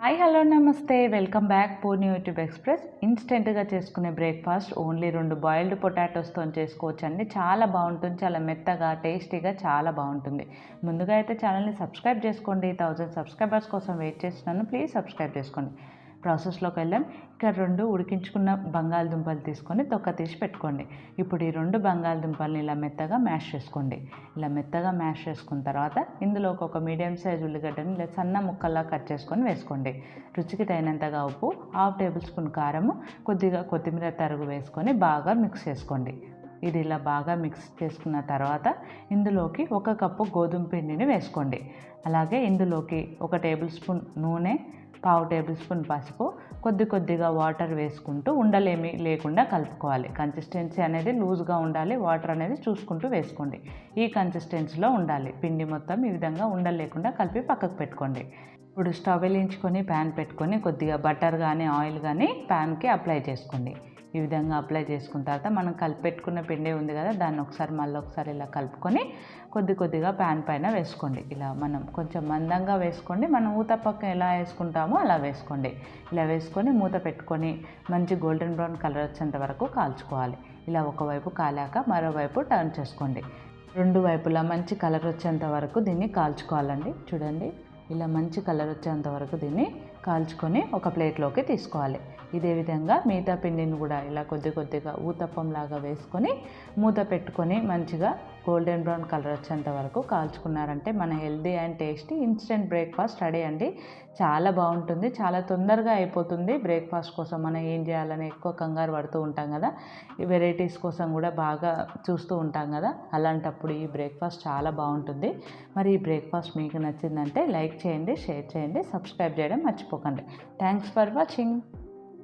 Hi hello నమస్తే welcome back Purni YouTube express. ఇన్స్టెంట్గా చేసుకునే బ్రేక్ఫాస్ట్ ఓన్లీ 2 బాయిల్డ్ పొటాటోస్తో చేసుకోవచ్చండి. చాలా బాగుంటుంది, చాలా మెత్తగా టేస్టీగా చాలా బాగుంటుంది. ముందుగా అయితే ఛానల్ని సబ్స్క్రైబ్ చేసుకోండి. 1000 సబ్స్క్రైబర్స్ కోసం వెయిట్ చేస్తున్నాను, ప్లీజ్ సబ్స్క్రైబ్ చేసుకోండి. ప్రాసెస్లోకి వెళ్ళాం. ఇక్కడ 2 ఉడికించుకున్న బంగాళదుంపలు తీసుకొని తొక్క తీసి పెట్టుకోండి. ఇప్పుడు ఈ 2 బంగాళదుంపల్ని ఇలా మెత్తగా మ్యాష్ చేసుకోండి. ఇలా మెత్తగా మ్యాష్ చేసుకున్న తర్వాత ఇందులోకి ఒక మీడియం సైజ్ ఉల్లిగడ్డని ఇలా సన్న ముక్కల్లా కట్ చేసుకొని వేసుకోండి. రుచికి తగినంతగా ఉప్పు, 1/2 టేబుల్ స్పూన్ కారము, కొద్దిగా కొత్తిమీర తరుగు వేసుకొని బాగా మిక్స్ చేసుకోండి. ఇది ఇలా బాగా మిక్స్ చేసుకున్న తర్వాత ఇందులోకి 1 కప్పు గోధుమ పిండిని వేసుకోండి. అలాగే ఇందులోకి 1 టేబుల్ స్పూన్ నూనె, 1/2 టేబుల్ స్పూన్ పసుపు, కొద్దిగా వాటర్ వేసుకుంటూ ఉండలేమి లేకుండా కలుపుకోవాలి. కన్సిస్టెన్సీ అనేది లూజ్గా ఉండాలి, వాటర్ అనేది చూసుకుంటూ వేసుకోండి. ఈ కన్సిస్టెన్సీలో ఉండాలి. పిండి మొత్తం ఈ విధంగా ఉండలు లేకుండా కలిపి పక్కకు పెట్టుకోండి. ఇప్పుడు స్టవ్ వెలిగించుకొని ప్యాన్ పెట్టుకొని కొద్దిగా బటర్ కానీ ఆయిల్ కానీ ప్యాన్కి అప్లై చేసుకోండి. ఈ విధంగా అప్లై చేసుకున్న తర్వాత మనం కలిపెట్టుకున్న పిండి ఉంది కదా, దాన్ని ఒకసారి ఇలా కలుపుకొని కొద్దిగా ప్యాన్ పైన వేసుకోండి. ఇలా మనం కొంచెం మందంగా వేసుకోండి. మనం ఊతప్పకు ఎలా వేసుకుంటామో అలా వేసుకోండి. ఇలా వేసుకొని మూత పెట్టుకొని మంచి గోల్డెన్ బ్రౌన్ కలర్ వచ్చేంత వరకు కాల్చుకోవాలి. ఇలా ఒకవైపు కాలాక మరోవైపు టర్న్ చేసుకోండి. 2 వైపులా మంచి కలర్ వచ్చేంత వరకు దీన్ని కాల్చుకోవాలండి. చూడండి, ఇలా మంచి కలర్ వచ్చేంత వరకు దీన్ని కాల్చుకొని ఒక ప్లేట్లోకి తీసుకోవాలి. ఇదే విధంగా మిగతా పిండిని కూడా ఇలా కొద్దిగా ఊతప్పంలాగా వేసుకొని మూత పెట్టుకొని మంచిగా గోల్డెన్ బ్రౌన్ కలర్ వచ్చేంత వరకు కాల్చుకున్నారంటే మన healthy and tasty instant breakfast ready అండి. చాలా బాగుంటుంది, చాలా తొందరగా అయిపోతుంది. బ్రేక్ఫాస్ట్ కోసం మనం ఏం చేయాలని ఎక్కువ కంగారు పడుతూ ఉంటాం కదా, ఈ వెరైటీస్ కోసం కూడా బాగా చూస్తూ ఉంటాం కదా, అలాంటప్పుడు ఈ బ్రేక్ఫాస్ట్ చాలా బాగుంటుంది. మరి ఈ బ్రేక్ఫాస్ట్ మీకు నచ్చిందంటే లైక్ చేయండి, షేర్ చేయండి, సబ్స్క్రైబ్ చేయడం మర్చిపోకండి. Thanks for watching.